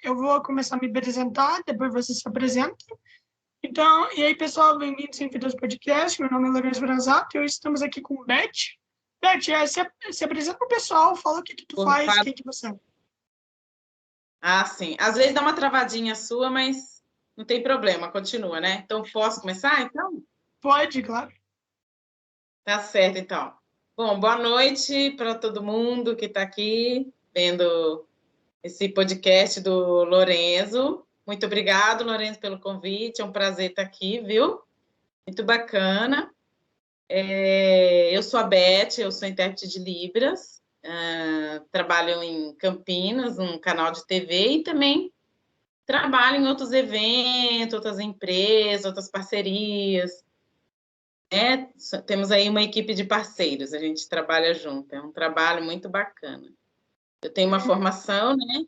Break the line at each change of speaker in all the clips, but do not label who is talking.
eu vou começar a me apresentar, depois você se apresenta. Então, e aí, pessoal, bem-vindos em Vidas Podcast. Meu nome é Lourenço Brasato e hoje estamos aqui com o Beth. Beth, se apresenta para o pessoal, fala o que tu faz, quem que você é.
Ah, sim. Às vezes dá uma travadinha sua, mas não tem problema, continua, né? Então, posso começar, então?
Pode, claro.
Tá certo, então. Bom, boa noite para todo mundo que está aqui vendo esse podcast do Lourenço. Muito obrigado, Lourenço, pelo convite. É um prazer estar aqui, viu? Muito bacana. Eu sou a Beth, eu sou intérprete de Libras. Trabalho em Campinas, num canal de TV, e também trabalho em outros eventos, outras empresas, outras parcerias. Temos aí uma equipe de parceiros, a gente trabalha junto, é um trabalho muito bacana. Eu tenho uma formação, né?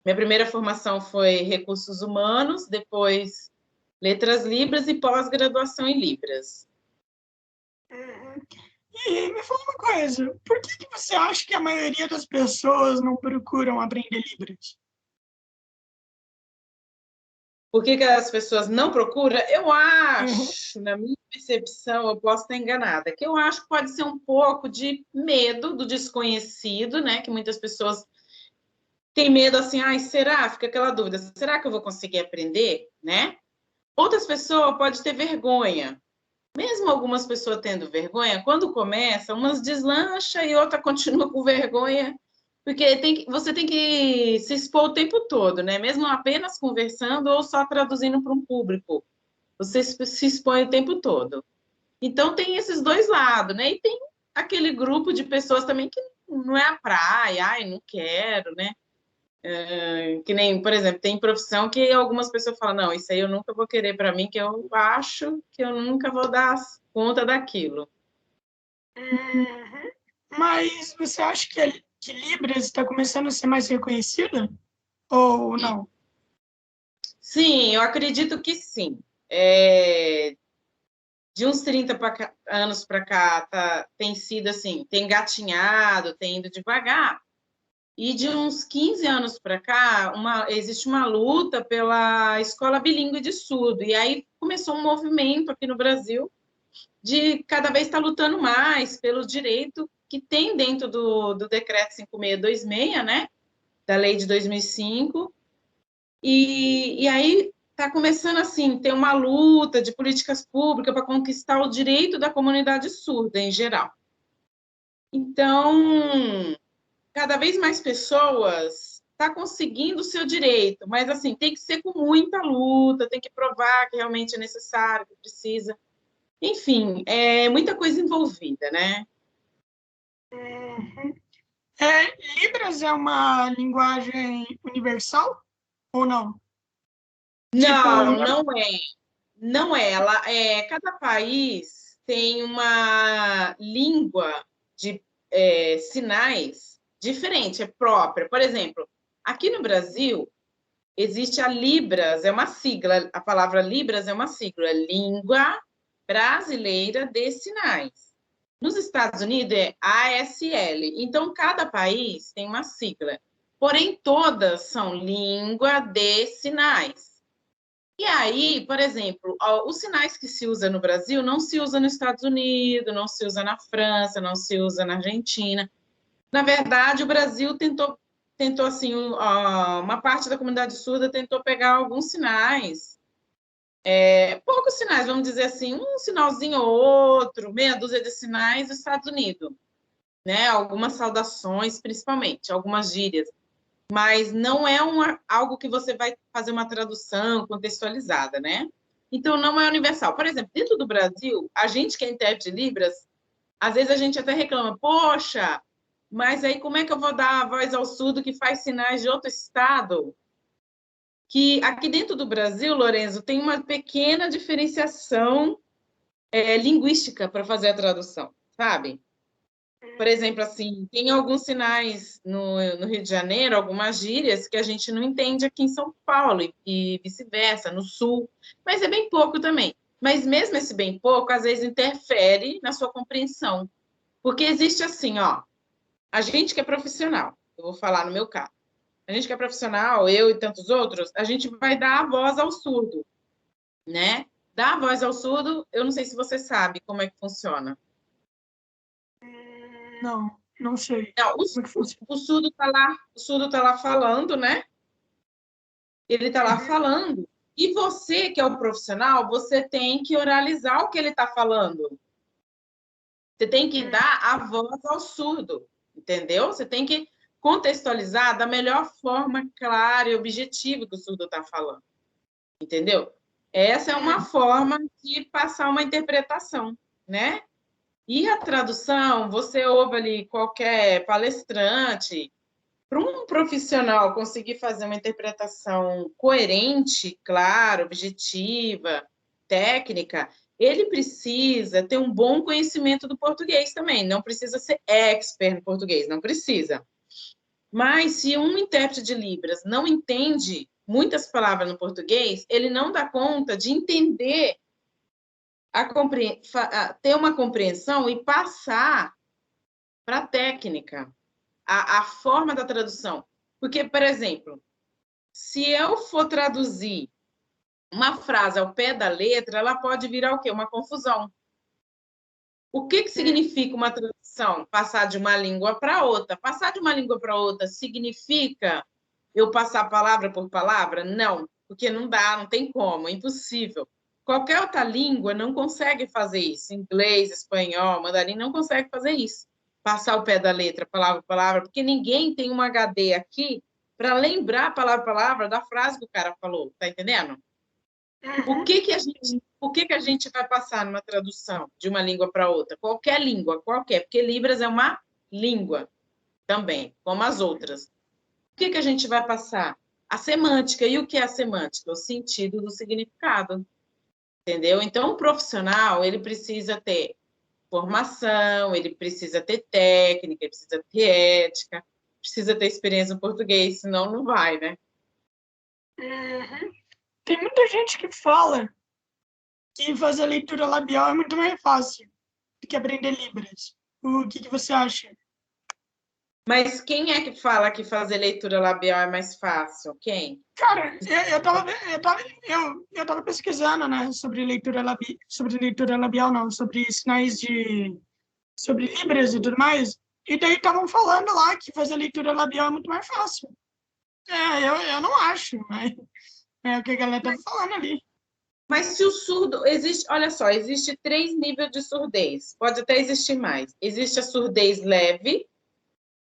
Minha primeira formação foi Recursos Humanos, depois Letras Libras e pós-graduação em Libras.
E me fala uma coisa, por que você acha que a maioria das pessoas não procuram aprender Libras?
Por que as pessoas não procuram? Eu acho, na minha percepção, eu posso estar enganada, que eu acho que pode ser um pouco de medo do desconhecido, né? Que muitas pessoas têm medo assim, será? Fica aquela dúvida, será que eu vou conseguir aprender, né? Outras pessoas podem ter vergonha. Mesmo algumas pessoas tendo vergonha, quando começa, umas deslancha e outra continua com vergonha, porque você tem que se expor o tempo todo, né? Mesmo apenas conversando ou só traduzindo para um público. Você se expõe o tempo todo. Então, tem esses dois lados, né? E tem aquele grupo de pessoas também que não é a praia, não quero, né? Que nem, por exemplo, tem profissão que algumas pessoas falam, não, isso aí eu nunca vou querer para mim, que eu acho que eu nunca vou dar conta daquilo.
Mas você acha que Libras está começando a ser mais reconhecida? Ou não?
Sim, eu acredito que sim. De uns 30 anos para cá, tem sido assim, tem gatinhado, tem ido devagar. E de uns 15 anos para cá, existe uma luta pela escola bilíngue de surdo. E aí começou um movimento aqui no Brasil de cada vez estar lutando mais pelo direito que tem dentro do Decreto 5626, né? Da lei de 2005. E aí está começando assim, ter uma luta de políticas públicas para conquistar o direito da comunidade surda em geral. Então, cada vez mais pessoas estão conseguindo o seu direito, mas assim, tem que ser com muita luta, tem que provar que realmente é necessário, que precisa. Enfim, é muita coisa envolvida, né?
Libras é uma linguagem universal ou não?
Não, não é. Não é. Cada país tem uma língua de sinais diferente, é própria. Por exemplo, aqui no Brasil, existe a Libras, é uma sigla, a palavra Libras é uma sigla, Língua Brasileira de Sinais. Nos Estados Unidos é ASL. Então, cada país tem uma sigla. Porém, todas são língua de sinais. E aí, por exemplo, os sinais que se usa no Brasil não se usa nos Estados Unidos, não se usa na França, não se usa na Argentina. Na verdade, o Brasil tentou assim, uma parte da comunidade surda tentou pegar alguns sinais, poucos sinais, vamos dizer assim, um sinalzinho ou outro, meia dúzia de sinais dos Estados Unidos, né? Algumas saudações, principalmente, algumas gírias. Mas não é algo que você vai fazer uma tradução contextualizada, né? Então, não é universal. Por exemplo, dentro do Brasil, a gente que é intérprete de Libras, às vezes a gente até reclama, poxa, mas aí como é que eu vou dar a voz ao surdo que faz sinais de outro estado? Que aqui dentro do Brasil, Lorenzo, tem uma pequena diferenciação linguística para fazer a tradução, sabe? Por exemplo, assim, tem alguns sinais no Rio de Janeiro, algumas gírias que a gente não entende aqui em São Paulo e vice-versa, no Sul, mas é bem pouco também. Mas mesmo esse bem pouco, às vezes interfere na sua compreensão. Porque existe assim, ó, a gente que é profissional, eu vou falar no meu caso, a gente que é profissional, eu e tantos outros, a gente vai dar a voz ao surdo, né? Dar a voz ao surdo, eu não sei se você sabe como é que funciona.
Não, não sei.
Não,
Como é que funciona?
o surdo tá lá falando, né? Ele tá lá falando. E você, que é o profissional, você tem que oralizar o que ele está falando. Você tem que dar a voz ao surdo, entendeu? Você tem que contextualizar da melhor forma clara e objetiva que o surdo está falando, entendeu? Essa é uma forma de passar uma interpretação, né? E a tradução, você ouve ali qualquer palestrante, para um profissional conseguir fazer uma interpretação coerente, clara, objetiva, técnica, ele precisa ter um bom conhecimento do português também. Não precisa ser expert no português, não precisa. Mas se um intérprete de Libras não entende muitas palavras no português, ele não dá conta de entender, ter uma compreensão e passar para a técnica, a forma da tradução. Porque, por exemplo, se eu for traduzir uma frase ao pé da letra, ela pode virar o quê? Uma confusão. O que significa uma tradução? Passar de uma língua para outra. Passar de uma língua para outra significa eu passar palavra por palavra? Não, porque não dá, não tem como, é impossível. Qualquer outra língua não consegue fazer isso. Inglês, espanhol, mandarim não consegue fazer isso. Passar o pé da letra, palavra por palavra, porque ninguém tem um HD aqui para lembrar palavra por palavra da frase que o cara falou, tá entendendo? O que a gente vai passar numa tradução de uma língua para outra? Qualquer língua, qualquer, porque Libras é uma língua também, como as outras. O que a gente vai passar? A semântica. E o que é a semântica? O sentido do significado. Entendeu? Então, o profissional, ele precisa ter formação, ele precisa ter técnica, ele precisa ter ética, precisa ter experiência no português, senão não vai, né?
Tem muita gente que fala que fazer leitura labial é muito mais fácil do que aprender Libras. O que você acha?
Mas quem é que fala que fazer leitura labial é mais fácil? Quem?
Cara, eu tava pesquisando, né, sobre leitura labial, não, sobre sinais sobre Libras e tudo mais, e daí estavam falando lá que fazer leitura labial é muito mais fácil. Eu não acho, mas é o que a galera tá falando ali.
Mas se o surdo existe, olha só, existe 3 níveis de surdez. Pode até existir mais. Existe a surdez leve,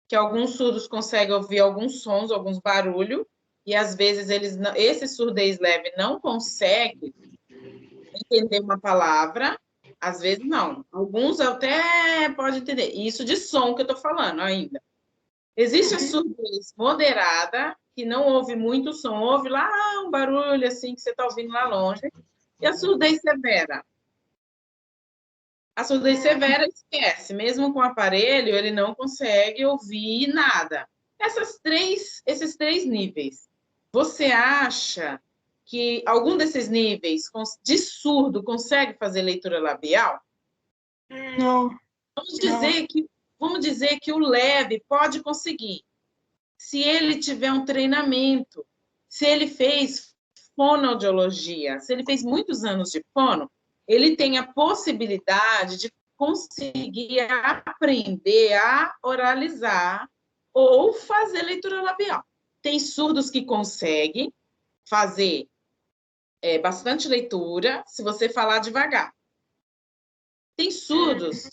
que alguns surdos conseguem ouvir alguns sons, alguns barulhos, e às vezes esse surdez leve não consegue entender uma palavra, às vezes não. Alguns até podem entender. Isso de som que eu estou falando ainda. Existe a surdez moderada, que não ouve muito som, ouve lá um barulho assim que você está ouvindo lá longe. E a surdez severa? A surdez severa esquece, mesmo com o aparelho, ele não consegue ouvir nada. Esses três níveis. Você acha que algum desses níveis de surdo consegue fazer leitura labial?
Não,
Vamos dizer que o leve pode conseguir, se ele tiver um treinamento, se ele fez fonoaudiologia, se ele fez muitos anos de fono, ele tem a possibilidade de conseguir aprender a oralizar ou fazer leitura labial. Tem surdos que conseguem fazer bastante leitura se você falar devagar. Tem surdos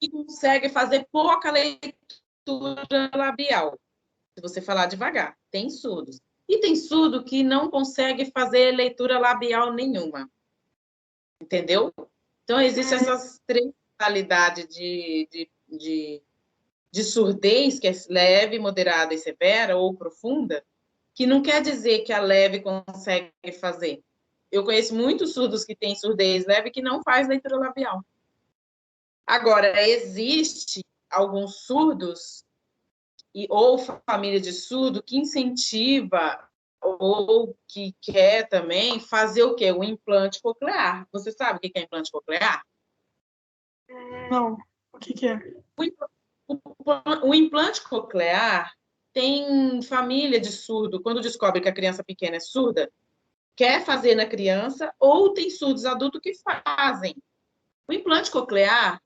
que conseguem fazer pouca leitura labial se você falar devagar. Tem surdos. E tem surdo que não consegue fazer leitura labial nenhuma. Entendeu? Então, existem essas 3 modalidades de surdez, que é leve, moderada e severa, ou profunda, que não quer dizer que a leve consegue fazer. Eu conheço muitos surdos que têm surdez leve que não faz leitura labial. Agora, existe alguns surdos ou família de surdo que incentiva ou que quer também fazer o quê? O implante coclear. Você sabe o que é implante coclear?
não. O que é?
O implante coclear Tem família de surdo, quando descobre que a criança pequena é surda, quer fazer na criança, ou tem surdos adultos que fazem. O implante coclear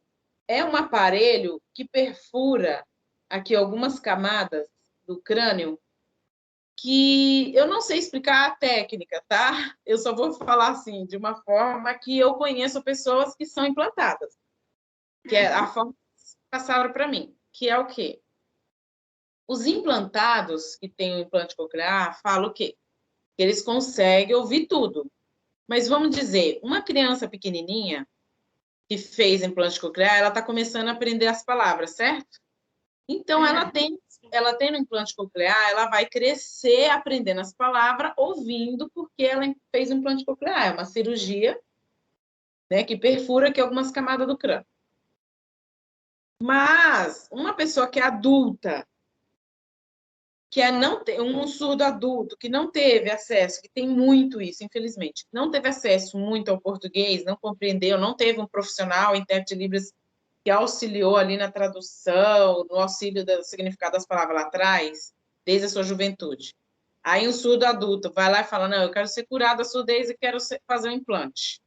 é um aparelho que perfura aqui algumas camadas do crânio, que eu não sei explicar a técnica, tá? Eu só vou falar assim, de uma forma que eu conheço pessoas que são implantadas, que é a forma que passaram para mim, que é o quê? Os implantados que têm o implante coclear falam o quê? Que eles conseguem ouvir tudo. Mas vamos dizer, uma criança pequenininha que fez implante coclear, ela está começando a aprender as palavras, certo? Então, ela tem no implante coclear, ela vai crescer aprendendo as palavras, ouvindo, porque ela fez um implante coclear. É uma cirurgia, né, que perfura aqui algumas camadas do crânio. Mas uma pessoa que é adulta, que é não ter, um surdo adulto que não teve acesso, que tem muito isso, infelizmente, não teve acesso muito ao português, não compreendeu, não teve um profissional intérprete de Libras que auxiliou ali na tradução, no auxílio do significado das palavras lá atrás, desde a sua juventude. Aí um surdo adulto vai lá e fala, não, eu quero ser curado da surdez e quero fazer um implante.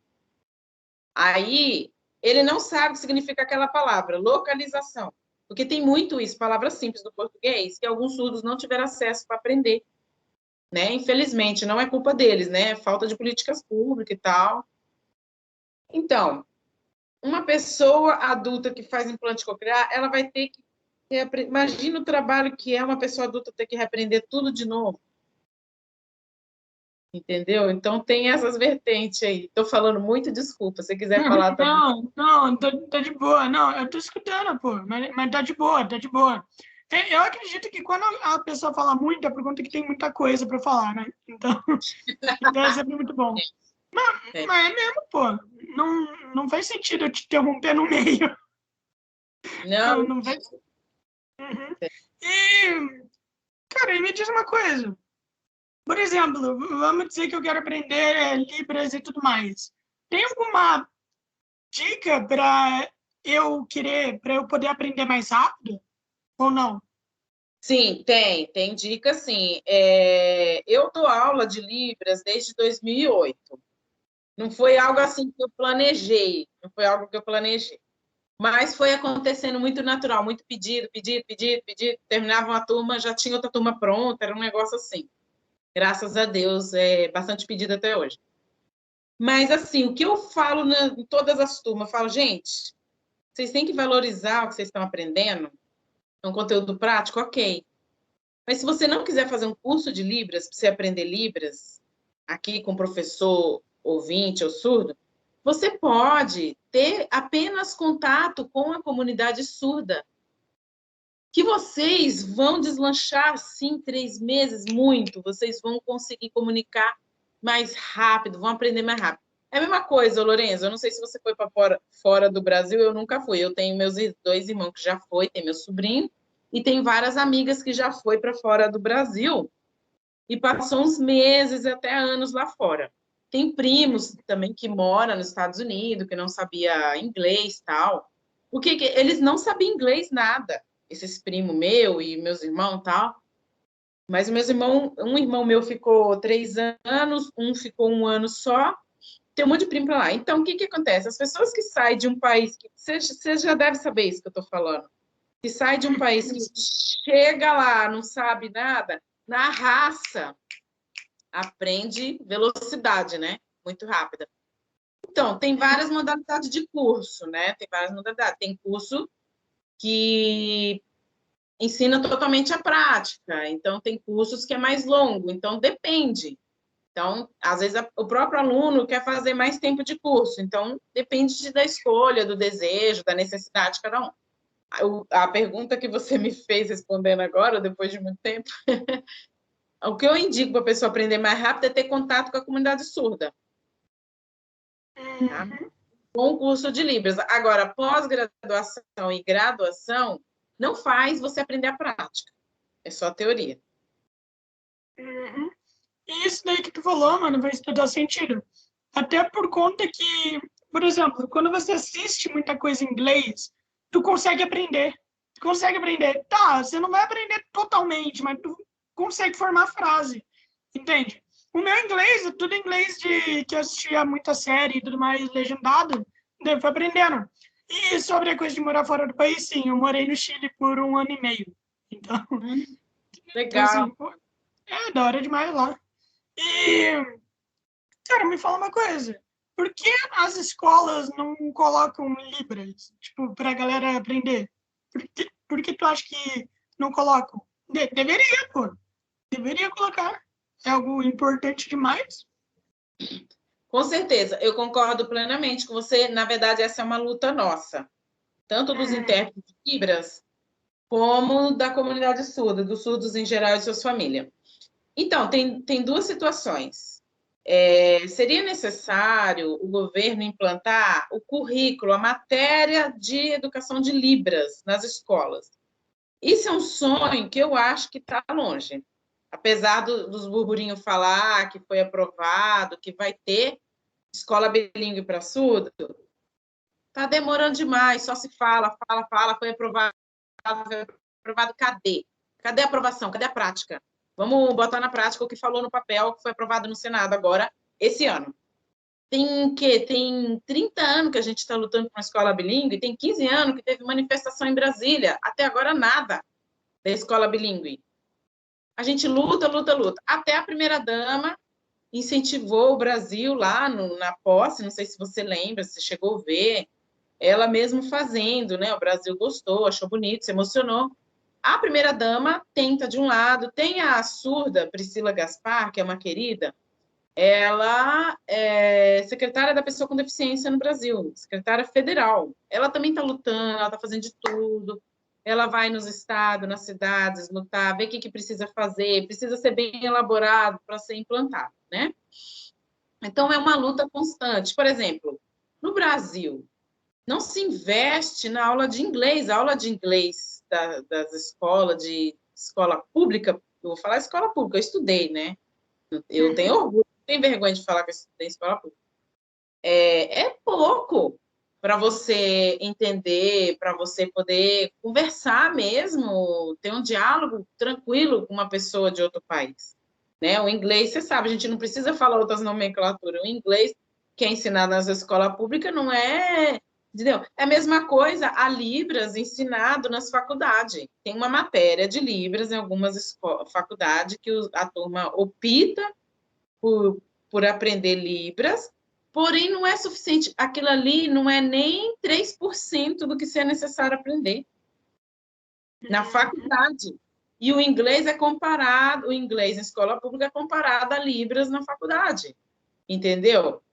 Aí ele não sabe o que significa aquela palavra, localização. Porque tem muito isso, palavras simples do português, que alguns surdos não tiveram acesso para aprender. Né? Infelizmente, não é culpa deles, né? Falta de políticas públicas e tal. Então, uma pessoa adulta que faz implante coclear, ela vai ter que... Imagina o trabalho que é uma pessoa adulta ter que reaprender tudo de novo. Entendeu? Então, tem essas vertentes aí. Estou falando muito, desculpa. Se você quiser falar também.
Não, tá de boa. Não, eu tô escutando, pô, mas tá de boa, tá de boa. Eu acredito que quando a pessoa fala muito, é por conta que tem muita coisa para falar, né? Então, então é sempre muito bom. Mas é mesmo, pô. Não faz sentido eu te interromper no meio. Não faz. Uhum. E, cara, me diz uma coisa. Por exemplo, vamos dizer que eu quero aprender Libras e tudo mais. Tem alguma dica para para eu poder aprender mais rápido? Ou não?
Sim, tem dica, sim. Eu dou aula de Libras desde 2008. Não foi algo assim que eu planejei, não foi algo que eu planejei. Mas foi acontecendo muito natural, muito pedido. Terminava uma turma, já tinha outra turma pronta, era um negócio assim. Graças a Deus, é bastante pedido até hoje. Mas, assim, o que eu falo em todas as turmas, eu falo, gente, vocês têm que valorizar o que vocês estão aprendendo, é um conteúdo prático, ok. Mas se você não quiser fazer um curso de Libras, para você aprender Libras, aqui com professor ouvinte ou surdo, você pode ter apenas contato com a comunidade surda, que vocês vão deslanchar, sim, 3 meses, muito. Vocês vão conseguir comunicar mais rápido, vão aprender mais rápido. É a mesma coisa, Lourenço, eu não sei se você foi para fora do Brasil, eu nunca fui. Eu tenho meus 2 irmãos que já foi, tem meu sobrinho, e tem várias amigas que já foi para fora do Brasil e passou uns meses, até anos lá fora. Tem primos também que moram nos Estados Unidos, que não sabia inglês e tal. Eles não sabiam inglês nada, esses primos meu e meus irmãos tal. Mas meus irmãos, um irmão meu ficou 3 anos, um ficou 1 ano só. Tem um monte de primo para lá. Então, o que acontece? As pessoas que saem de um país, que você já deve saber isso que eu estou falando, que sai de um país que chega lá, não sabe nada, na raça, aprende velocidade, né? Muito rápida. Então, tem várias modalidades de curso, né? Tem várias modalidades. Tem curso que ensina totalmente a prática. Então, tem cursos que é mais longo. Então, depende. Então, às vezes, o próprio aluno quer fazer mais tempo de curso. Então, depende da escolha, do desejo, da necessidade de cada um. A pergunta que você me fez respondendo agora, depois de muito tempo, o que eu indico para a pessoa aprender mais rápido é ter contato com a comunidade surda. Tá? Com o curso de Libras. Agora, pós-graduação e graduação não faz você aprender a prática. É só a teoria.
E isso daí que tu falou, mano, vai dar sentido. Até por conta que, por exemplo, quando você assiste muita coisa em inglês, tu consegue aprender. consegue aprender. Tá, você não vai aprender totalmente, mas tu consegue formar frase, entende? O meu inglês, é tudo inglês que eu assistia muita série e tudo mais legendado, daí eu fui aprendendo. E sobre a coisa de morar fora do país, sim, eu morei no Chile por 1 ano e meio. Então assim,
Legal.
pô, é da hora demais lá. E, cara, me fala uma coisa. Por que as escolas não colocam Libras, tipo, pra galera aprender? Por que tu acha que não colocam? Deveria, pô. Deveria colocar. É algo importante demais.
Com certeza, eu concordo plenamente com você. Na verdade, essa é uma luta nossa, tanto dos intérpretes de Libras, como da comunidade surda, dos surdos em geral e suas famílias. Então, tem duas situações. Seria necessário o governo implantar o currículo, a matéria de educação de Libras nas escolas. Isso é um sonho que eu acho que está longe. Apesar dos burburinhos falar que foi aprovado, que vai ter escola bilíngue para surdo, está demorando demais, só se fala, foi aprovado, cadê? Cadê a aprovação? Cadê a prática? Vamos botar na prática o que falou no papel, que foi aprovado no Senado agora, esse ano. Tem 30 anos que a gente está lutando por uma escola bilíngue, tem 15 anos que teve manifestação em Brasília, até agora nada da escola bilíngue. A gente luta. Até a primeira-dama incentivou o Brasil lá na posse, não sei se você lembra, se chegou a ver, ela mesmo fazendo, né? O Brasil gostou, achou bonito, se emocionou. A primeira-dama tenta de um lado, tem a surda Priscila Gaspar, que é uma querida, ela é secretária da pessoa com deficiência no Brasil, secretária federal. Ela também está lutando, ela está fazendo de tudo. Ela vai nos estados, nas cidades, lutar, ver o que precisa fazer, precisa ser bem elaborado para ser implantado, né? Então, é uma luta constante. Por exemplo, no Brasil, não se investe na aula de inglês. A aula de inglês das escolas, de escola pública, eu vou falar escola pública, eu estudei, né? Eu tenho orgulho, não tenho vergonha de falar que eu estudei em escola pública. É pouco para você entender, para você poder conversar mesmo, ter um diálogo tranquilo com uma pessoa de outro país. Né? O inglês, você sabe, a gente não precisa falar outras nomenclaturas. O inglês que é ensinado nas escolas públicas não é... Entendeu? É a mesma coisa a Libras ensinado nas faculdades. Tem uma matéria de Libras em algumas faculdades que a turma opta por aprender Libras, porém não é suficiente. Aquilo ali não é nem 3% do que é necessário aprender na faculdade. E o inglês é comparado, o inglês em escola pública é comparado a Libras na faculdade, entendeu?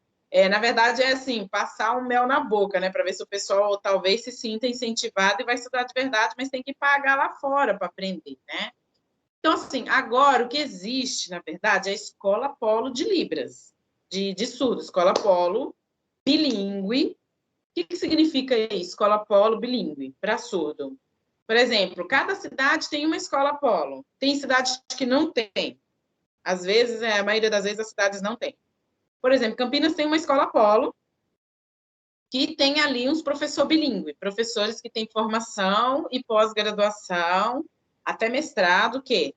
Na verdade, é assim, passar um mel na boca, né, para ver se o pessoal talvez se sinta incentivado e vai estudar de verdade, mas tem que pagar lá fora para aprender, né? Então, assim, agora o que existe, na verdade, é a escola polo de Libras, de surdo, escola polo bilíngue. O que significa isso, escola polo bilíngue, para surdo? Por exemplo, cada cidade tem uma escola polo. Tem cidades que não tem. Às vezes, a maioria das vezes, as cidades não têm. Por exemplo, Campinas tem uma escola polo que tem ali uns professores bilíngue, professores que têm formação e pós-graduação, até mestrado, que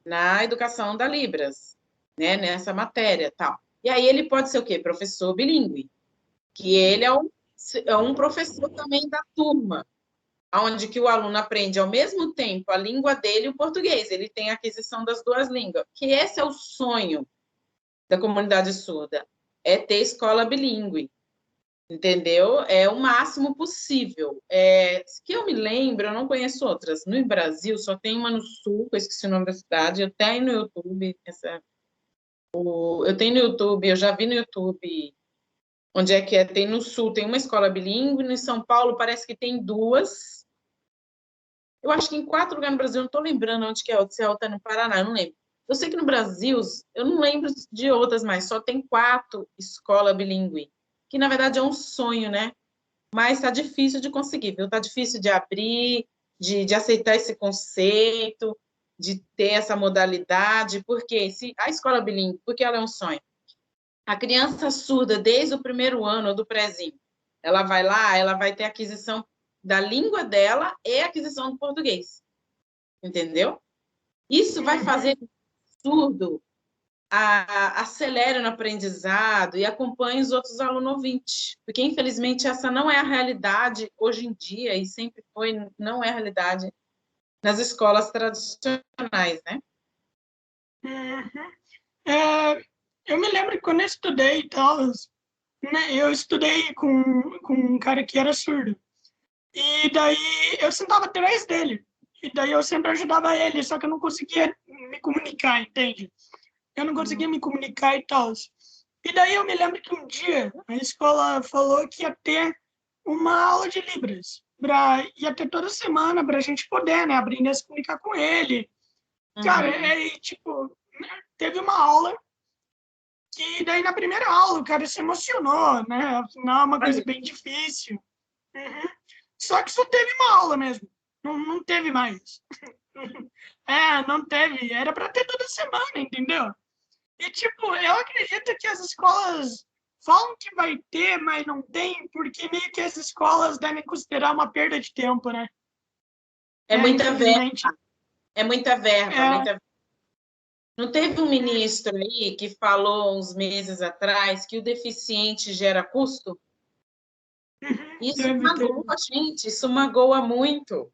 na educação da Libras, né, nessa matéria, tal. E aí ele pode ser o quê? Professor bilíngue, que ele é um professor também da turma, onde que o aluno aprende ao mesmo tempo a língua dele e o português. Ele tem a aquisição das duas línguas, que esse é o sonho da comunidade surda, é ter escola bilíngue, entendeu? É o máximo possível. Que eu me lembro, eu não conheço outras. No Brasil, só tem uma no Sul, que eu esqueci o nome da cidade, eu tenho no YouTube, eu tenho no YouTube, eu já vi no YouTube onde é que é. Tem no Sul, tem uma escola bilíngue, no São Paulo parece que tem duas. Eu acho que em 4 lugares no Brasil, eu não estou lembrando onde que é, se é outra no Paraná, eu não lembro. Eu sei que no Brasil, eu não lembro de outras mais, só tem 4 escolas bilíngue, que na verdade é um sonho, né? Mas está difícil de conseguir, viu? Está difícil de abrir, de aceitar esse conceito, de ter essa modalidade, porque se a escola bilíngue, porque ela é um sonho. A criança surda, desde o primeiro ano do prézinho, ela vai lá, ela vai ter aquisição da língua dela é a aquisição do português. Entendeu? Isso vai fazer que o surdo acelere no aprendizado e acompanhe os outros alunos ouvintes. Porque, infelizmente, essa não é a realidade hoje em dia, e sempre foi, não é a realidade nas escolas tradicionais, né?
Eu me lembro que quando eu estudei e tal, né, eu estudei com um cara que era surdo. E daí eu sentava atrás dele. E daí eu sempre ajudava ele, só que eu não conseguia me comunicar, entende? Eu não conseguia me comunicar e tal. E daí eu me lembro que um dia a escola falou que ia ter uma aula de Libras. Ia ter toda semana para a gente poder, né, aprender a se comunicar com ele. Cara, tipo, teve uma aula que daí na primeira aula o cara se emocionou, né? Afinal, é uma coisa bem difícil. Só que só teve uma aula mesmo. Não teve mais. Não teve. Era para ter toda semana, entendeu? E, tipo, eu acredito que as escolas falam que vai ter, mas não tem, porque meio que as escolas devem considerar uma perda de tempo, né?
É muita verba.
É
muita verba. Não teve um ministro aí que falou uns meses atrás que o deficiente gera custo? Isso magoa a gente, isso magoa muito,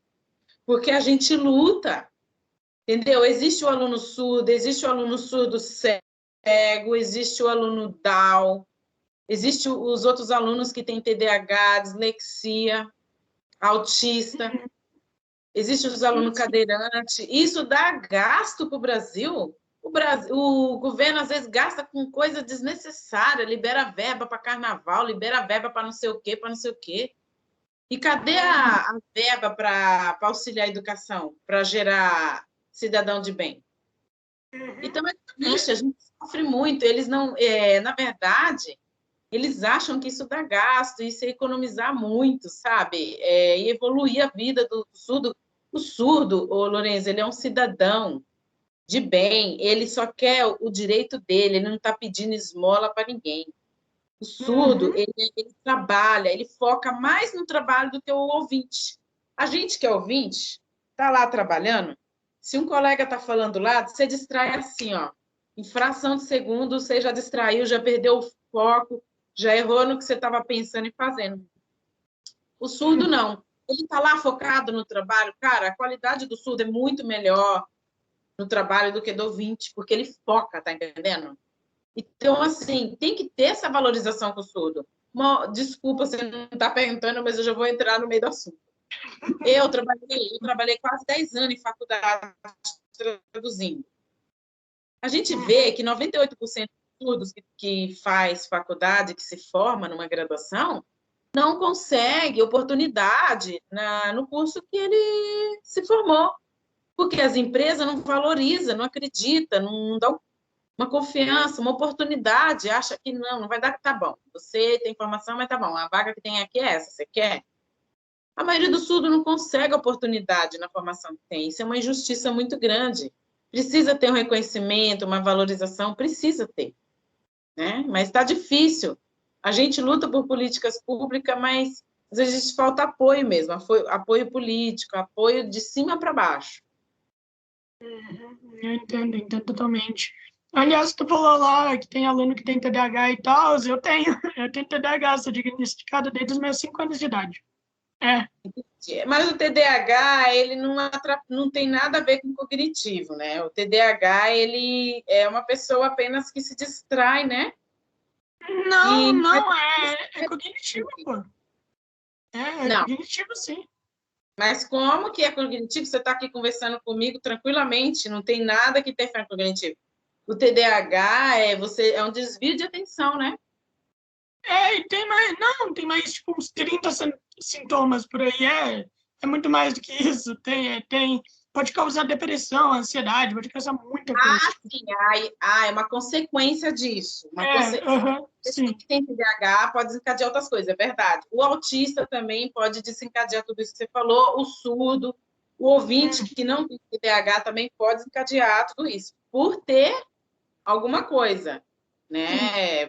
porque a gente luta, entendeu? Existe o aluno surdo cego, existe o aluno Down, existe os outros alunos que têm TDAH, dislexia, autista, existe os alunos cadeirantes. Isso dá gasto para o Brasil. O governo, às vezes, gasta com coisa desnecessária, libera verba para carnaval, libera verba para não sei o quê, para não sei o quê. E cadê a verba para auxiliar a educação, para gerar cidadão de bem? Então, é triste, a gente sofre muito. Eles não, na verdade, eles acham que isso dá gasto, isso é economizar muito, sabe? E evoluir a vida do surdo. O surdo, ô Lourenço, ele é um cidadão de bem, ele só quer o direito dele, ele não está pedindo esmola para ninguém. O surdo, ele trabalha, ele foca mais no trabalho do que o ouvinte. A gente que é ouvinte, está lá trabalhando, se um colega está falando do lado, você distrai assim, ó, em fração de segundo, você já distraiu, já perdeu o foco, já errou no que você estava pensando e fazendo. O surdo, não. Ele está lá focado no trabalho. Cara, a qualidade do surdo é muito melhor no trabalho do que do ouvinte, porque ele foca, tá entendendo? Então, assim, tem que ter essa valorização com o surdo. Desculpa, você não está perguntando, mas eu já vou entrar no meio do assunto. Eu trabalhei quase 10 anos em faculdade traduzindo. A gente vê que 98% dos surdos que faz faculdade, que se forma numa graduação, não consegue oportunidade no curso que ele se formou. Porque as empresas não valorizam, não acreditam, não dão uma confiança, uma oportunidade, acha que não vai dar, tá bom. Você tem informação, mas tá bom, a vaga que tem aqui é essa, você quer? A maioria do surdo não consegue oportunidade na formação que tem. Isso é uma injustiça muito grande. Precisa ter um reconhecimento, uma valorização, precisa ter, né? Mas está difícil. A gente luta por políticas públicas, mas às vezes falta apoio mesmo, apoio político, apoio de cima para baixo.
Eu entendo totalmente. Aliás, tu falou lá que tem aluno que tem TDAH e tal, eu tenho TDAH, sou diagnosticado desde os meus 5 anos de idade.
Mas o TDAH, ele não tem nada a ver com cognitivo, né? O TDAH, ele é uma pessoa apenas que se distrai, né?
Não, é cognitivo, pô.
Não.
Cognitivo, sim.
Mas como que é cognitivo? Você está aqui conversando comigo tranquilamente, não tem nada que interfere no cognitivo. O TDAH é um desvio de atenção, né?
E tem mais tipo uns 30 sintomas por aí, é muito mais do que isso. Pode causar depressão, ansiedade, pode causar muita coisa.
Sim, é uma consequência disso.
Sim.
Que tem TDAH pode desencadear outras coisas, é verdade. O autista também pode desencadear tudo isso que você falou, o surdo, o ouvinte que não tem TDAH também pode desencadear tudo isso, por ter alguma coisa, né?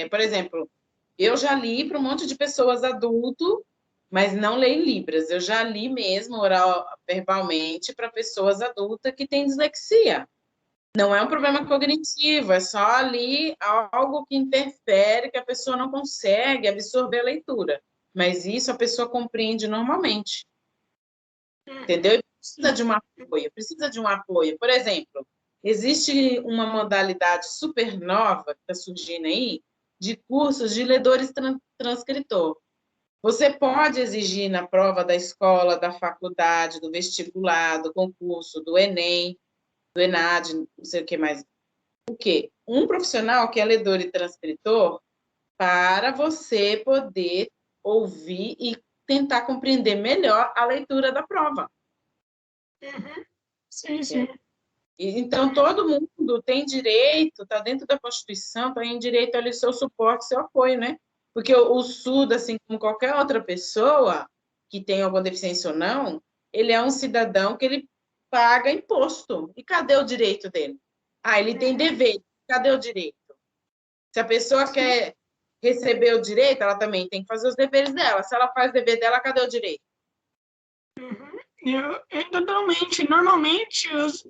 Por exemplo, eu já li para um monte de pessoas adulto mas não leio em Libras. Eu já li mesmo oral, verbalmente para pessoas adultas que têm dislexia. Não é um problema cognitivo, é só ali algo que interfere, que a pessoa não consegue absorver a leitura. Mas isso a pessoa compreende normalmente. Entendeu? E precisa de um apoio, precisa de um apoio. Por exemplo, existe uma modalidade super nova que está surgindo aí, de cursos de ledores transcritor. Você pode exigir na prova da escola, da faculdade, do vestibular, do concurso, do Enem, do ENAD, não sei o que mais. O quê? Um profissional que é ledor e transcritor para você poder ouvir e tentar compreender melhor a leitura da prova.
Uhum. Sim, sim.
Então, todo mundo tem direito, está dentro da Constituição, tem direito ali ao seu suporte, seu apoio, né? Porque o surdo, assim como qualquer outra pessoa que tem alguma deficiência ou não, ele é um cidadão que ele paga imposto. E cadê o direito dele? Ah, ele tem dever. Cadê o direito? Se a pessoa quer receber o direito, ela também tem que fazer os deveres dela. Se ela faz o dever dela, cadê o direito?
Uhum. Totalmente. Normalmente, os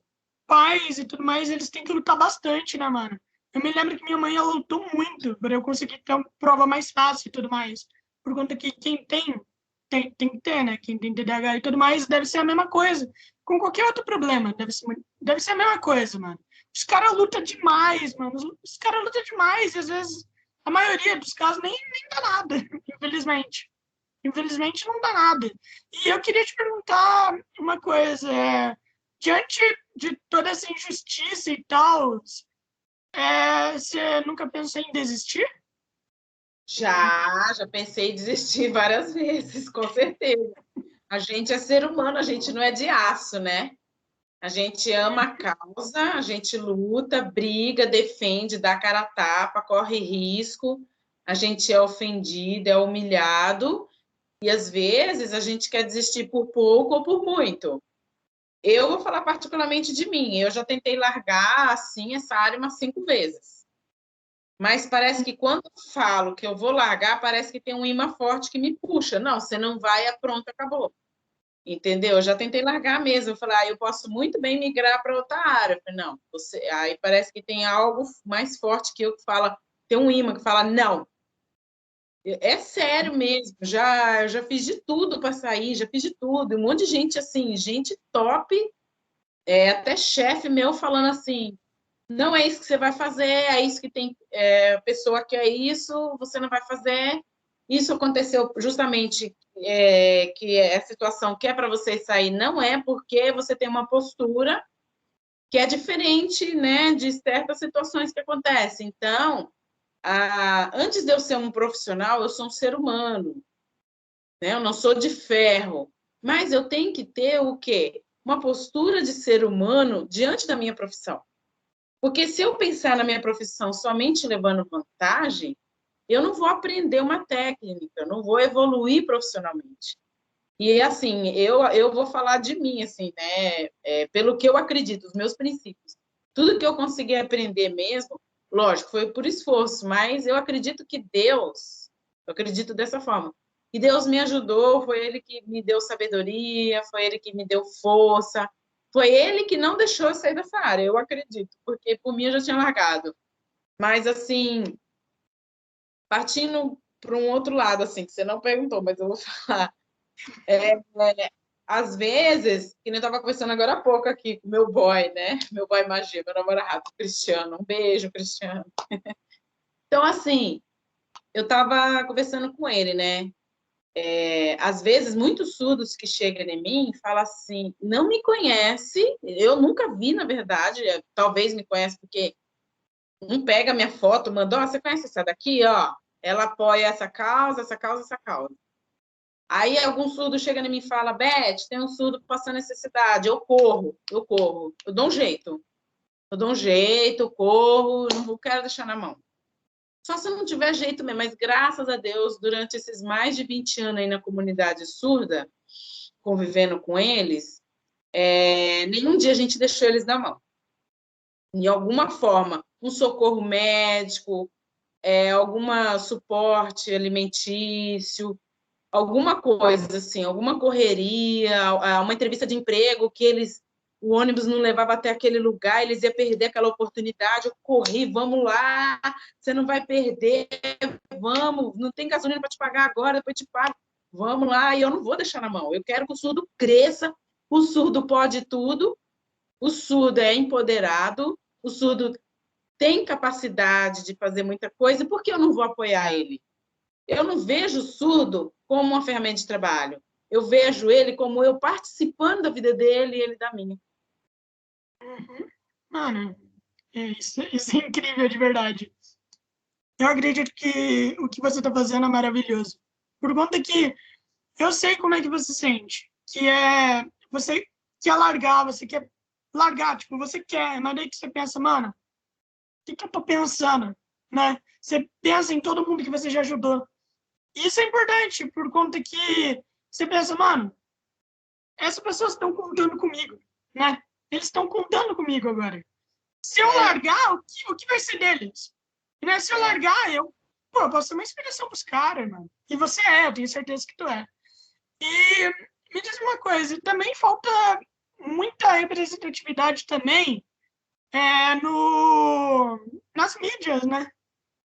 pais e tudo mais, eles têm que lutar bastante, né, mano? Eu me lembro que minha mãe, ela lutou muito para eu conseguir ter uma prova mais fácil e tudo mais. Por conta que quem tem que ter, né? Quem tem TDAH e tudo mais, deve ser a mesma coisa. Com qualquer outro problema, deve ser a mesma coisa, mano. Os caras lutam demais, mano. Os caras lutam demais e às vezes, a maioria dos casos, nem dá nada, infelizmente. Infelizmente não dá nada. E eu queria te perguntar uma coisa. Diante de toda essa injustiça e tal, você nunca pensou em desistir?
Já pensei em desistir várias vezes, com certeza. A gente é ser humano, a gente não é de aço, né? A gente ama a causa, a gente luta, briga, defende, dá cara a tapa, corre risco, a gente é ofendido, é humilhado, e às vezes a gente quer desistir por pouco ou por muito. Eu vou falar particularmente de mim, eu já tentei largar assim essa área umas 5 vezes. Mas parece que quando eu falo que eu vou largar, parece que tem um imã forte que me puxa. Não, você não vai, é pronto, acabou. Entendeu? Eu já tentei largar mesmo. Eu falei, eu posso muito bem migrar para outra área. Eu falei, não, você... Aí parece que tem algo mais forte que eu que fala, tem um imã que fala, não. É sério mesmo, eu já fiz de tudo para sair, já fiz de tudo. Um monte de gente assim, gente top, até chefe meu falando assim, não é isso que você vai fazer, é isso que tem pessoa que é isso, você não vai fazer. Isso aconteceu justamente que a situação que é para você sair não é porque você tem uma postura que é diferente, né, de certas situações que acontecem. Então, antes de eu ser um profissional, eu sou um ser humano, né? Eu não sou de ferro, mas eu tenho que ter o quê? Uma postura de ser humano diante da minha profissão. Porque se eu pensar na minha profissão somente levando vantagem, eu não vou aprender uma técnica, eu não vou evoluir profissionalmente. E assim, eu vou falar de mim, assim, né? Pelo que eu acredito, os meus princípios. Tudo que eu consegui aprender mesmo, lógico, foi por esforço, mas eu acredito que Deus, eu acredito dessa forma. E Deus me ajudou, foi Ele que me deu sabedoria, foi Ele que me deu força, foi Ele que não deixou eu sair dessa área, eu acredito, porque por mim eu já tinha largado. Mas, assim, partindo para um outro lado, assim, que você não perguntou, mas eu vou falar. Às vezes, que nem eu estava conversando agora há pouco aqui com meu boy, né? Meu boy magia, meu namorado, Cristiano. Um beijo, Cristiano. Então, assim, eu estava conversando com ele, né? Às vezes, muitos surdos que chegam em mim falam assim, não me conhece, eu nunca vi, na verdade, talvez me conhece porque um pega minha foto, mandou, você conhece essa daqui, ó? Ela apoia essa causa, essa causa, essa causa. Aí algum surdo chega em mim e fala, Beth, tem um surdo passando necessidade, eu corro, eu dou um jeito. Eu dou um jeito, eu corro, não quero deixar na mão. Só se não tiver jeito mesmo, mas graças a Deus, durante esses mais de 20 anos aí na comunidade surda, convivendo com eles, nenhum dia a gente deixou eles na mão. De alguma forma, um socorro médico, algum suporte alimentício, alguma coisa, assim, alguma correria, uma entrevista de emprego que o ônibus não levava até aquele lugar, eles iam perder aquela oportunidade, eu corri, vamos lá, você não vai perder, vamos, não tem gasolina para te pagar agora, depois te pago, vamos lá, e eu não vou deixar na mão, eu quero que o surdo cresça, o surdo pode tudo, o surdo é empoderado, o surdo tem capacidade de fazer muita coisa, por que eu não vou apoiar ele? Eu não vejo o surdo como uma ferramenta de trabalho. Eu vejo ele como eu participando da vida dele e ele da minha.
Uhum. Mano, isso é incrível de verdade. Eu acredito que o que você está fazendo é maravilhoso. Por conta que eu sei como é que você sente. Que é você quer largar, você quer largar, tipo, você quer, mas daí que você pensa, mano, o que eu tô pensando? Né? Você pensa em todo mundo que você já ajudou. Isso é importante, por conta que você pensa, mano, essas pessoas estão contando comigo, né? Eles estão contando comigo agora. Se eu largar, o que vai ser deles? Né? Se eu largar, pô, eu posso ser uma inspiração pros caras, mano. E você eu tenho certeza que tu é. E me diz uma coisa, também falta muita representatividade também nas mídias, né?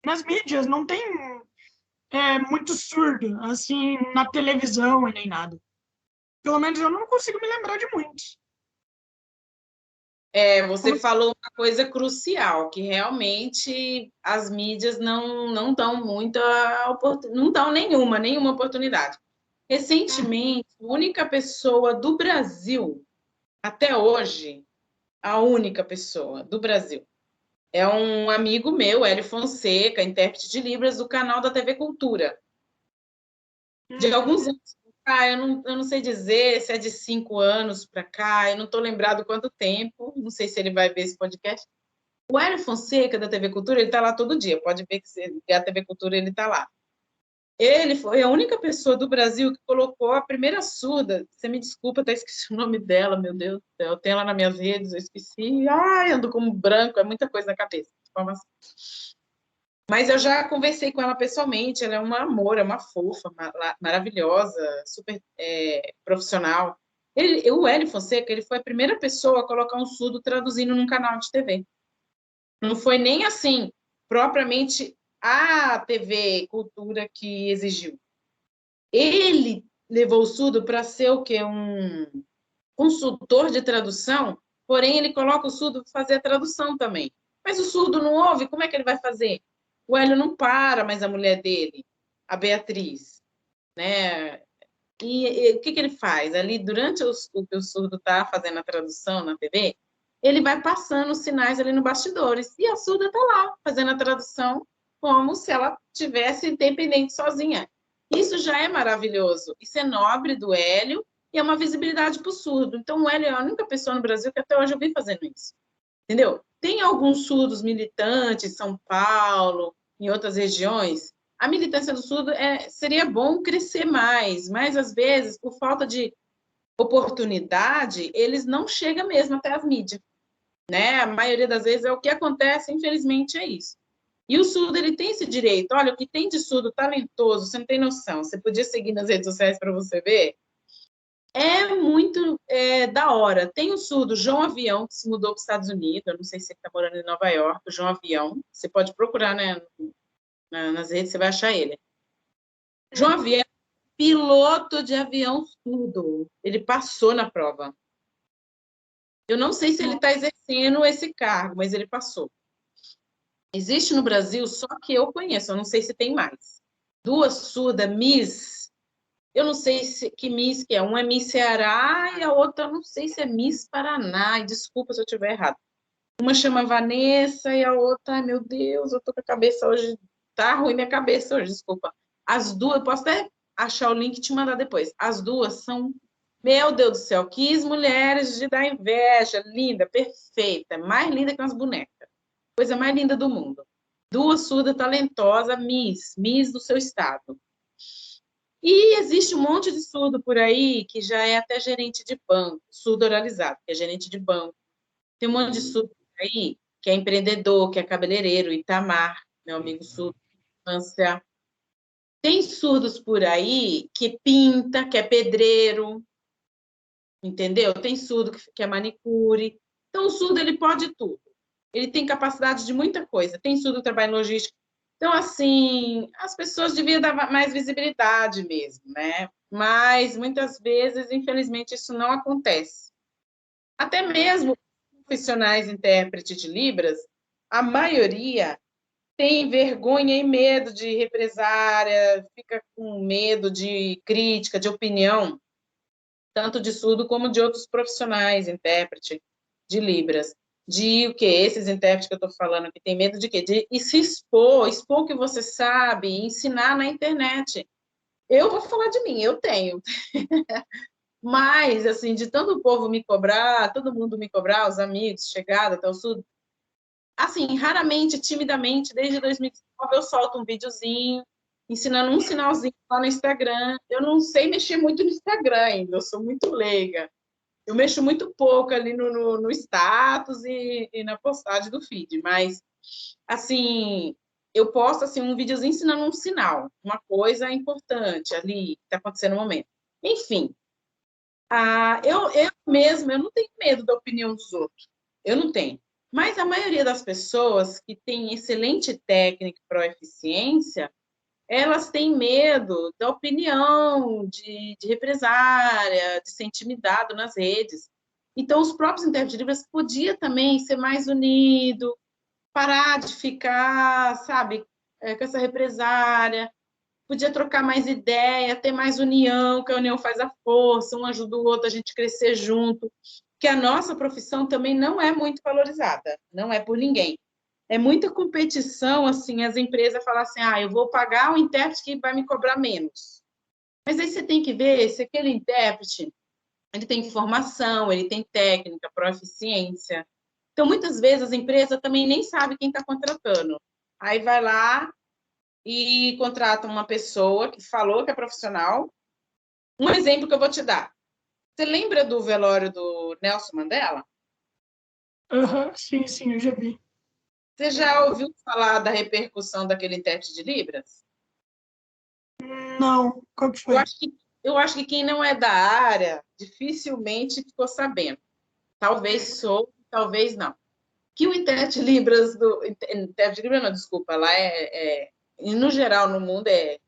Nas mídias não tem muito surdo, assim, na televisão e nem nada. Pelo menos eu não consigo me lembrar de muitos.
Você falou uma coisa crucial, que realmente as mídias não dão não dão nenhuma oportunidade. Recentemente, a única pessoa do Brasil, até hoje, a única pessoa do Brasil, é um amigo meu, Hélio Fonseca, intérprete de Libras do canal da TV Cultura. De alguns anos para cá, eu não sei dizer se é de 5 anos para cá, eu não estou lembrado quanto tempo, não sei se ele vai ver esse podcast. O Hélio Fonseca, da TV Cultura, ele está lá todo dia, pode ver que se ligar a TV Cultura, ele está lá. Ele foi a única pessoa do Brasil que colocou a primeira surda. Você me desculpa, até esqueci o nome dela, meu Deus do céu. Eu tenho ela nas minhas redes, eu esqueci. Ai, ando como branco, é muita coisa na cabeça. Mas eu já conversei com ela pessoalmente, ela é um amor, é uma fofa, maravilhosa, super profissional. O Hélio Fonseca, ele foi a primeira pessoa a colocar um surdo traduzindo num canal de TV. Não foi nem assim, propriamente a TV Cultura que exigiu. Ele levou o surdo para ser o quê? Um consultor de tradução, porém ele coloca o surdo para fazer a tradução também. Mas o surdo não ouve, como é que ele vai fazer? O Hélio não para, mas a mulher dele, a Beatriz, né? E o que ele faz? Ali, durante o que o surdo está fazendo a tradução na TV, ele vai passando os sinais ali no bastidores. E a surda está lá, fazendo a tradução como se ela tivesse independente sozinha. Isso já é maravilhoso. Isso é nobre do Hélio e é uma visibilidade para o surdo. Então, o Hélio é a única pessoa no Brasil que até hoje eu vi fazendo isso. Entendeu? Tem alguns surdos militantes, em São Paulo, em outras regiões. A militância do surdo seria bom crescer mais, mas às vezes, por falta de oportunidade, eles não chegam mesmo até as mídias. Né? A maioria das vezes é o que acontece, infelizmente, é isso. E o surdo, ele tem esse direito. Olha, o que tem de surdo talentoso, você não tem noção. Você podia seguir nas redes sociais para você ver. É muito da hora. Tem o surdo João Avião, que se mudou para os Estados Unidos. Eu não sei se ele está morando em Nova York, o João Avião. Você pode procurar, né, nas redes, você vai achar ele. João Avião, piloto de avião surdo. Ele passou na prova. Eu não sei se ele está exercendo esse cargo, mas ele passou. Existe no Brasil, só que eu conheço, eu não sei se tem mais. Duas surdas, Miss. Eu não sei que Miss que é. Uma é Miss Ceará e a outra eu não sei se é Miss Paraná. E desculpa se eu estiver errado. Uma chama Vanessa e a outra, ai meu Deus, eu tô com a cabeça hoje, tá ruim minha cabeça hoje, desculpa. As duas, eu posso até achar o link e te mandar depois. As duas são, meu Deus do céu, que mulheres de dar inveja, linda, perfeita, mais linda que umas bonecas. Coisa mais linda do mundo. Duas surdas talentosas, Miss do seu estado. E existe um monte de surdo por aí que já é até gerente de banco, surdo oralizado, que é gerente de banco. Tem um monte de surdo por aí que é empreendedor, que é cabeleireiro, Itamar, meu amigo surdo, infância. Tem surdos por aí que pinta, que é pedreiro, entendeu? Tem surdo que é manicure. Então, o surdo, ele pode tudo. Ele tem capacidade de muita coisa. Tem surdo que trabalha em logística. Então, assim, as pessoas deviam dar mais visibilidade mesmo, né? Mas, muitas vezes, infelizmente, isso não acontece. Até mesmo profissionais intérpretes de Libras, a maioria tem vergonha e medo de represária, fica com medo de crítica, de opinião, tanto de surdo como de outros profissionais, intérprete de Libras. De o quê? Esses intérpretes que eu estou falando que tem medo de quê? De se expor o que você sabe, ensinar na internet. Eu vou falar de mim, eu tenho. Mas, assim, de tanto o povo me cobrar, todo mundo me cobrar, os amigos, chegada até o surdo, assim, raramente, timidamente, desde 2019, eu solto um videozinho, ensinando um sinalzinho lá no Instagram. Eu não sei mexer muito no Instagram ainda, eu sou muito leiga. Eu mexo muito pouco ali no status e na postagem do feed, mas, assim, eu posto, assim, um videozinho ensinando um sinal, uma coisa importante ali, que está acontecendo no momento. Enfim, eu mesma, eu não tenho medo da opinião dos outros. Eu não tenho. Mas a maioria das pessoas que tem excelente técnica e proeficiência, elas têm medo da opinião, de represária, de ser intimidado nas redes. Então, os próprios intérpretes de Libras podiam também ser mais unidos, parar de ficar, sabe, com essa represária, podia trocar mais ideia, ter mais união, que a união faz a força, um ajuda o outro, a gente crescer junto, que a nossa profissão também não é muito valorizada, não é por ninguém. É muita competição, assim, as empresas falam assim, eu vou pagar um intérprete que vai me cobrar menos. Mas aí você tem que ver se aquele intérprete, ele tem formação, ele tem técnica, proficiência. Então, muitas vezes, as empresas também nem sabem quem está contratando. Aí vai lá, e contratam uma pessoa que falou que é profissional. Um exemplo que eu vou te dar. Você lembra do velório do Nelson Mandela?
Sim, sim, eu já vi.
Você já ouviu falar da repercussão daquele intérprete de Libras?
Não, qual que
Eu
foi?
acho que, eu acho que quem não é da área dificilmente ficou sabendo. Talvez sou, talvez não. Que o intérprete de Libras intérprete de Libras, não, desculpa, lá no geral no mundo é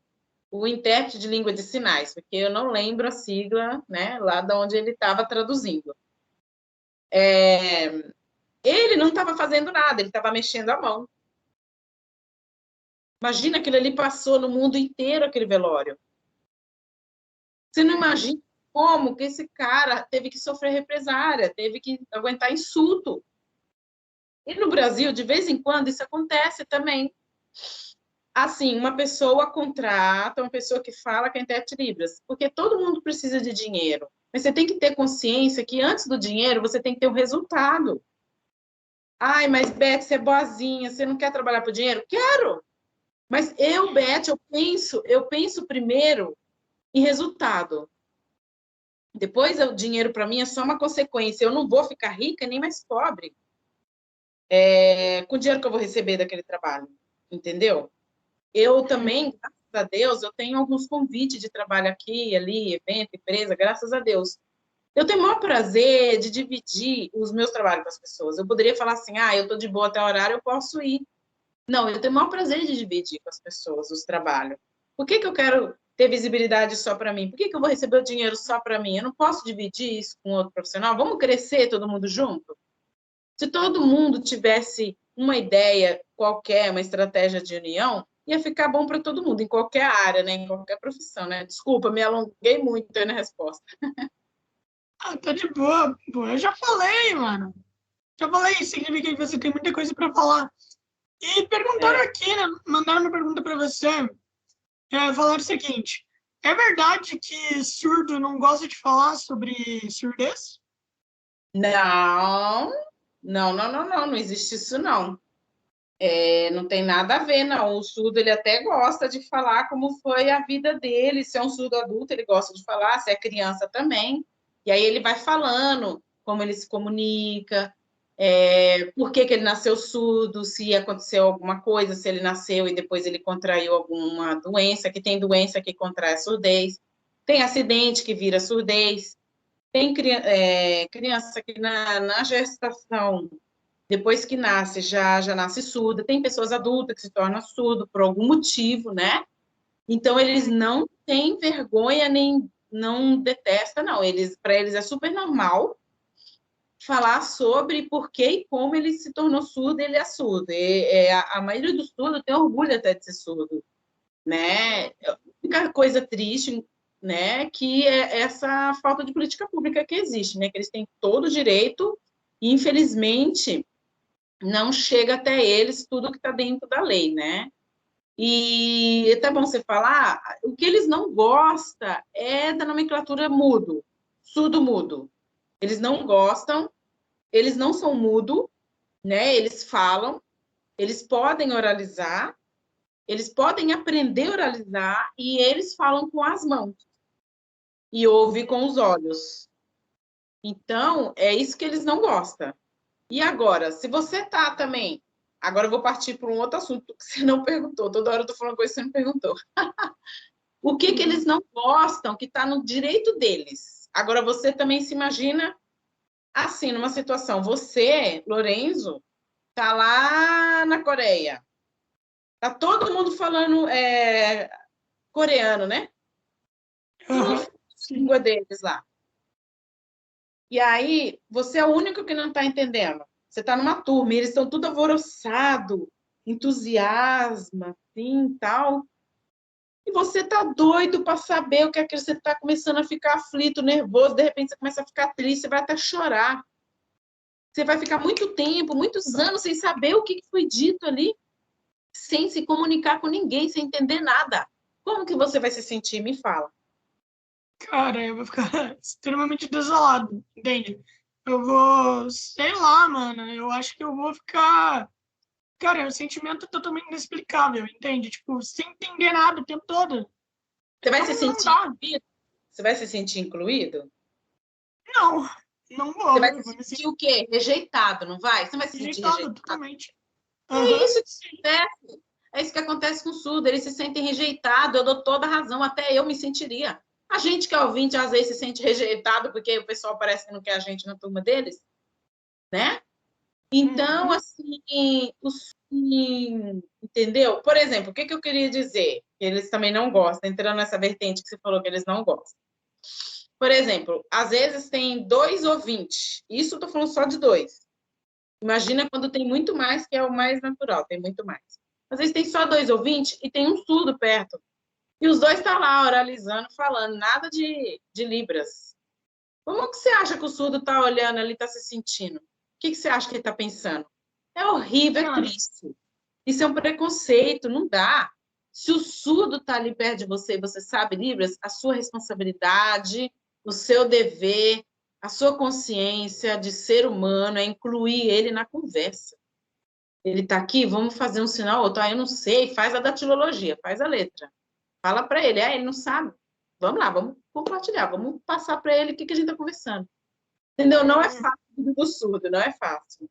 o intérprete de língua de sinais, porque eu não lembro a sigla, né, lá de onde ele estava traduzindo. Ele não estava fazendo nada, ele estava mexendo a mão. Imagina, aquilo ali passou no mundo inteiro, aquele velório. Você não imagina como que esse cara teve que sofrer represária, teve que aguentar insulto. E no Brasil, de vez em quando, isso acontece também. Assim, uma pessoa contrata, uma pessoa que fala que é intérprete Libras, porque todo mundo precisa de dinheiro. Mas você tem que ter consciência que antes do dinheiro, você tem que ter o resultado. Ai, mas Beth, você é boazinha, você não quer trabalhar por dinheiro? Quero! Mas eu, Beth, eu penso primeiro em resultado. Depois, o dinheiro para mim é só uma consequência. Eu não vou ficar rica nem mais pobre com o dinheiro que eu vou receber daquele trabalho, entendeu? Eu também, graças a Deus, eu tenho alguns convites de trabalho aqui, ali, evento, empresa, graças a Deus. Eu tenho o maior prazer de dividir os meus trabalhos com as pessoas. Eu poderia falar assim, eu estou de boa até o horário, eu posso ir. Não, eu tenho o maior prazer de dividir com as pessoas os trabalhos. Por que eu quero ter visibilidade só para mim? Por que eu vou receber o dinheiro só para mim? Eu não posso dividir isso com outro profissional? Vamos crescer todo mundo junto? Se todo mundo tivesse uma ideia qualquer, uma estratégia de união, ia ficar bom para todo mundo, em qualquer área, né? Em qualquer profissão, né? Desculpa, me alonguei muito aí na resposta.
Tá de boa. Pô, eu já falei, mano. Já falei, significa que você tem muita coisa para falar. E perguntaram
É.
aqui, né? Mandaram uma pergunta para você. Falaram o seguinte: é verdade que surdo não gosta de falar sobre surdez?
Não, não existe isso, não. Não tem nada a ver, não. O surdo, ele até gosta de falar como foi a vida dele. Se é um surdo adulto, ele gosta de falar, se é criança também. E aí ele vai falando como ele se comunica. por que que ele nasceu surdo, se aconteceu alguma coisa, se ele nasceu e depois ele contraiu alguma doença, que tem doença que contrai a surdez, tem acidente que vira surdez, tem criança que na gestação, depois que nasce, já nasce surda, tem pessoas adultas que se tornam surdo por algum motivo, né? Então, eles não têm vergonha, nem não detestam, não. Para eles é super normal falar sobre por que e como ele se tornou surdo, ele é surdo. A maioria dos surdos tem orgulho até de ser surdo, né? A única coisa triste, né, que é essa falta de política pública que existe, né? Que eles têm todo o direito e, infelizmente, não chega até eles tudo que está dentro da lei, né? E tá bom você falar, o que eles não gostam é da nomenclatura mudo, surdo-mudo. Eles não gostam, eles não são mudo, né? Eles falam, eles podem oralizar, eles podem aprender a oralizar e eles falam com as mãos e ouvem com os olhos. Então, é isso que eles não gostam. E agora, se você tá também. Agora eu vou partir para um outro assunto que você não perguntou. Toda hora eu tô falando coisa que você não perguntou. O que eles não gostam, que está no direito deles. Agora, você também se imagina assim, numa situação. Você, Lorenzo, tá lá na Coreia. Tá todo mundo falando coreano, né? Tudo
Aham, sim.
língua deles lá. E aí, você é o único que não está entendendo. Você está numa turma, e eles estão tudo alvoroçado, entusiasma, assim, tal. E você tá doido para saber o que é que você está começando a ficar aflito, nervoso, de repente você começa a ficar triste, você vai até chorar. Você vai ficar muito tempo, muitos anos sem saber o que foi dito ali, sem se comunicar com ninguém, sem entender nada. Como que você vai se sentir? Me fala.
Cara, eu vou ficar extremamente desolado, entende? Eu vou, sei lá, mano, eu acho que eu vou ficar. Cara, é um sentimento totalmente inexplicável, entende? Tipo, sem entender nada o tempo todo.
Você vai se
Não
sentir
dá.
incluído? Você vai se sentir incluído?
Não, não
Você
vou.
vai
Eu
se
vou me
sentir
sentir
o quê? Rejeitado, não vai? Você não vai se sentir
rejeitado
rejeitado?
totalmente.
É
Aham,
isso
sim.
que acontece. É isso que acontece com o surdo. Eles se sentem rejeitados. Eu dou toda a razão. Até eu me sentiria. A gente que é ouvinte, às vezes, se sente rejeitado porque o pessoal parece que não quer a gente na turma deles, né? Então,
Uhum.
assim, entendeu? Por exemplo, o que eu queria dizer? Que eles também não gostam, entrando nessa vertente que você falou que eles não gostam. Por exemplo, às vezes tem 2 ouvintes. Isso eu tô falando só de 2. Imagina quando tem muito mais, que é o mais natural, tem muito mais. Às vezes tem só 2 ouvintes e tem um surdo perto. E os dois estão lá oralizando, falando, nada de Libras. Como que você acha que o surdo está olhando ali, está se sentindo? O que você acha que ele está pensando? É horrível, é
Cara,
triste. Isso é um preconceito, não dá. Se o surdo está ali perto de você e você sabe Libras, a sua responsabilidade, o seu dever, a sua consciência de ser humano é incluir ele na conversa. Ele está aqui, vamos fazer um sinal, outro, eu não sei, faz a datilologia, faz a letra. Fala para ele, ele não sabe. Vamos lá, vamos compartilhar, vamos passar para ele o que a gente está conversando. Entendeu? Não é fácil do surdo, não é fácil.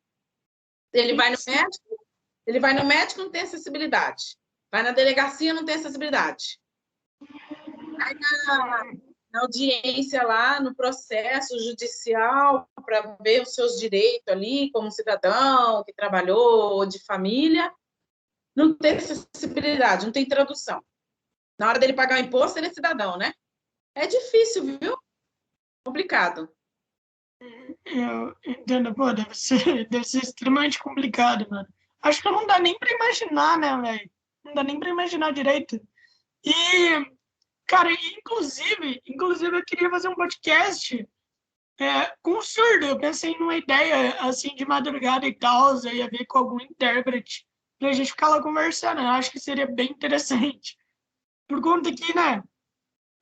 Ele vai no
sim.
médico, ele vai no médico, não tem acessibilidade. Vai na delegacia, não tem acessibilidade. Na audiência lá, no processo judicial, para ver os seus direitos ali, como cidadão que trabalhou, de família, não tem acessibilidade, não tem tradução. Na hora dele pagar o imposto, ele é cidadão, né? É difícil, viu? Complicado.
Eu entendo, pô, deve ser extremamente complicado, mano. Acho que não dá nem pra imaginar, né, velho? Não dá nem pra imaginar direito. E, cara, inclusive eu queria fazer um podcast com surdo. Eu pensei numa ideia, assim, de madrugada e tal, eu ia ver com algum intérprete, pra gente ficar lá conversando. Eu acho que seria bem interessante. Por conta que, né,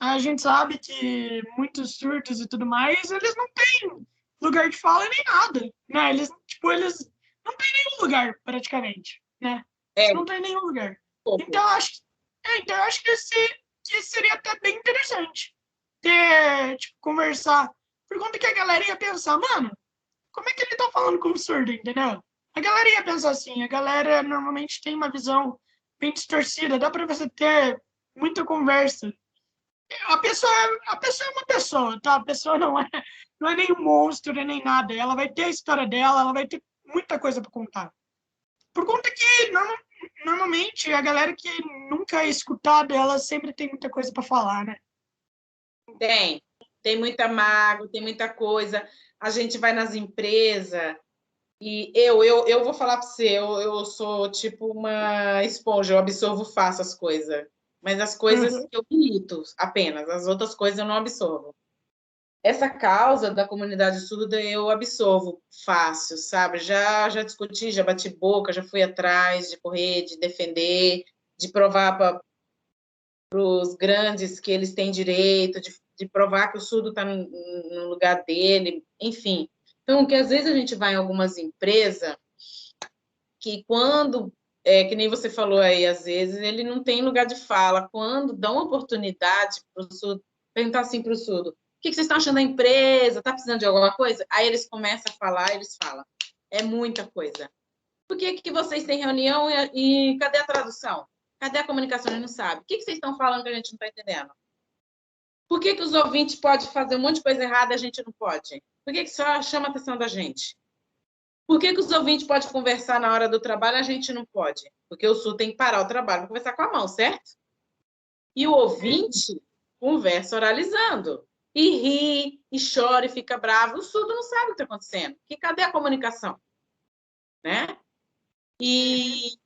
a gente sabe que muitos surdos e tudo mais, eles não têm lugar de fala nem nada, né? Eles, tipo, eles não têm nenhum lugar, praticamente, né?
É,
Eles não têm nenhum lugar. Então,
pouco.
eu acho que seria até bem interessante ter, tipo, conversar. Por conta que a galera ia pensar, mano, como é que ele tá falando com o surdo, entendeu? A galera ia pensar assim, a galera normalmente tem uma visão bem distorcida, dá para você ter muita conversa. A pessoa é uma pessoa, tá? A pessoa não é nem um monstro, nem nada. Ela vai ter a história dela, ela vai ter muita coisa para contar. Por conta que normalmente a galera que nunca é escutada, ela sempre tem muita coisa para falar, né?
Tem muita mágoa, tem muita coisa. A gente vai nas empresas e eu vou falar para você, eu sou tipo uma esponja, eu absorvo fácil as coisas. Mas as coisas que eu milito apenas, as outras coisas eu não absorvo. Essa causa da comunidade surda eu absorvo fácil, sabe? Já discuti, já bati boca, já fui atrás de correr, de defender, de provar para os grandes que eles têm direito, de provar que o surdo está no lugar dele, enfim. Então, que às vezes a gente vai em algumas empresas que quando, que nem você falou aí, às vezes ele não tem lugar de fala, quando dão oportunidade para o surdo, perguntar assim para o surdo, o que vocês estão achando da empresa? Está precisando de alguma coisa? Aí eles começam a falar, eles falam. É muita coisa. Por que vocês têm reunião e cadê a tradução? Cadê a comunicação? Ele não sabe. O que vocês estão falando que a gente não está entendendo? Por que os ouvintes podem fazer um monte de coisa errada e a gente não pode? Por que só chama a atenção da gente? Por que os ouvintes podem conversar na hora do trabalho e a gente não pode? Porque o surdo tem que parar o trabalho para conversar com a mão, certo? E o ouvinte conversa oralizando. E ri, e chora, e fica bravo. O surdo não sabe o que está acontecendo. Cadê a comunicação? Né? E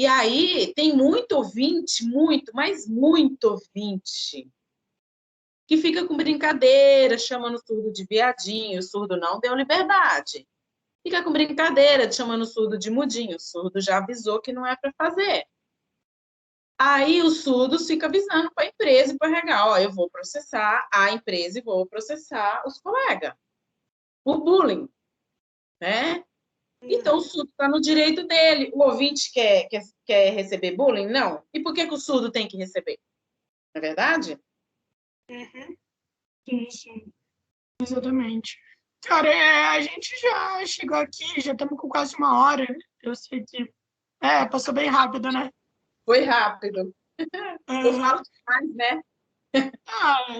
aí tem muito ouvinte, muito, mas muito ouvinte, que fica com brincadeira, chamando o surdo de viadinho, o surdo não deu liberdade. Fica com brincadeira, chamando o surdo de mudinho, o surdo já avisou que não é para fazer. Aí os surdos ficam avisando para a empresa e para o RH, ó, eu vou processar a empresa e vou processar os colegas. Por bullying, né? Então, o surdo está no direito dele. O ouvinte quer receber bullying? Não. E por que o surdo tem que receber? Não é verdade?
Uhum. Sim, sim. Exatamente. Cara, a gente já chegou aqui, já estamos com quase 1 hora. Eu sei que passou bem rápido, né?
Foi rápido. Eu
Uhum.
falo demais, né?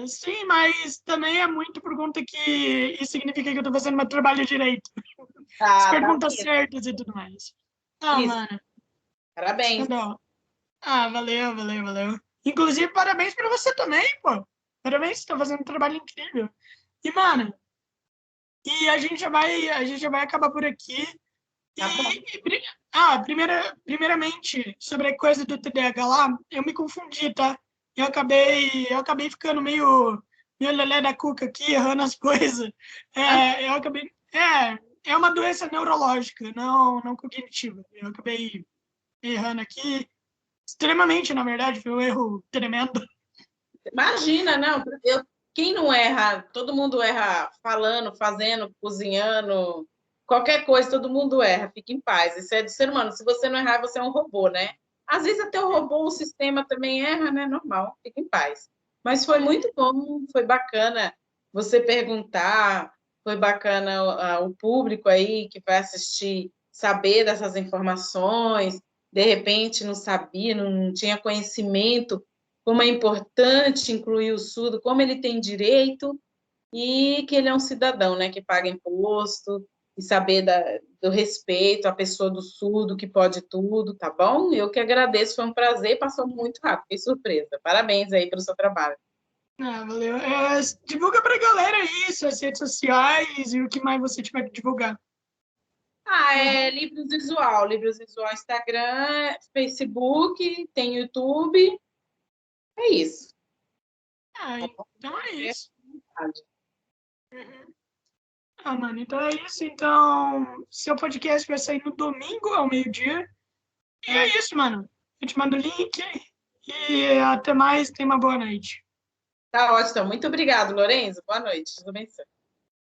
Sim, mas também é muito por conta que isso significa que eu estou fazendo meu trabalho direito. As
Tá
perguntas
isso.
certas e tudo mais.
Isso.
Mano,
Parabéns.
legal. Valeu, valeu, valeu. Inclusive, parabéns para você também, pô. Parabéns, você tá fazendo um trabalho incrível. E, mano, a gente já vai acabar por aqui.
Tá bom.
Primeiramente, sobre a coisa do TDAH lá, eu me confundi, tá? Eu acabei ficando meio lelé da cuca aqui, errando as coisas. Eu acabei... É uma doença neurológica, não cognitiva. Eu acabei errando aqui, extremamente, na verdade, foi um erro tremendo.
Imagina, não. Quem não erra? Todo mundo erra falando, fazendo, cozinhando, qualquer coisa, todo mundo erra. Fique em paz. Isso é do ser humano. Se você não errar, você é um robô, né? Às vezes até o robô, o sistema também erra, né? Normal. Fique em paz. Mas foi muito bom, foi bacana você perguntar, foi bacana o público aí que vai assistir saber dessas informações, de repente não sabia, não tinha conhecimento, como é importante incluir o surdo, como ele tem direito e que ele é um cidadão, né, que paga imposto e saber do respeito à pessoa do surdo, que pode tudo, tá bom? Eu que agradeço, foi um prazer, passou muito rápido, fiquei surpresa. Parabéns aí pelo seu trabalho.
Valeu. Divulga pra galera aí suas redes sociais e o que mais você tiver que divulgar.
É Livros Visual, Instagram, Facebook, tem YouTube, é isso.
Então é isso.
Verdade.
Uhum. Mano, então é isso. Então, seu podcast vai sair no domingo ao meio-dia. E é isso, mano. Eu te mando o link e até mais. Tenha uma boa noite.
Tá ótimo, muito obrigado, Lorenzo, boa noite, tudo bem?